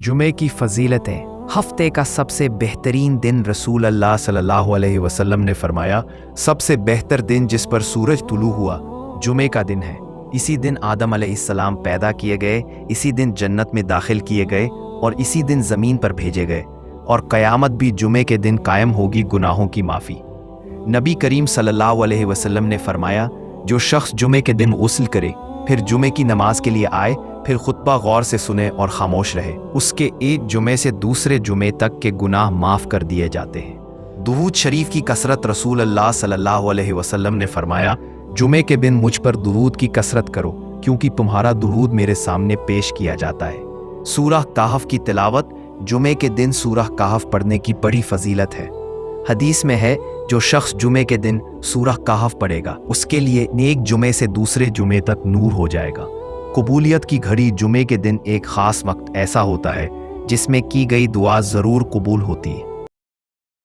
जुमे की फ़जीलतें। हफ्ते का सबसे बेहतरीन दिन रसूल अल्लाह सल्लल्लाहु अलैहि वसल्लम ने फरमाया, सबसे बेहतर दिन जिस पर सूरज तुलू हुआ जुमे का दिन है। इसी दिन आदम अलैहिस्सलाम पैदा किए गए, इसी दिन जन्नत में दाखिल किए गए और इसी दिन ज़मीन पर भेजे गए, और क़यामत भी जुमे के दिन कायम होगी गुनाहों की माफ़ी। नबी करीम सल्लल्लाहु अलैहि वसल्लम ने फरमाया, जो शख्स जुमे के दिन गुस्ल करे, फिर जुमे की नमाज के लिए आए, फिर खुतबा गौर से सुने और खामोश रहे, उसके एक जुमे से दूसरे जुमे तक के गुनाह माफ़ कर दिए जाते हैं। दुरूद शरीफ की कसरत। रसूल अल्लाह सल्लल्लाहु अलैहि वसल्लम ने फरमाया, जुमे के दिन मुझ पर दुरूद की कसरत करो, क्योंकि तुम्हारा दुरूद मेरे सामने पेश किया जाता है। सूरह कहफ की तिलावत। जुमे के दिन सूरह कहफ पढ़ने की बड़ी फजीलत है। हदीस में है, जो शख्स जुमे के दिन सूरह कहफ पढ़ेगा, उसके लिए नेक जुमे से दूसरे जुमे तक नूर हो जाएगा। कबूलियत की घड़ी। जुमे के दिन एक ख़ास वक्त ऐसा होता है जिसमें की गई दुआ ज़रूर कबूल होती है।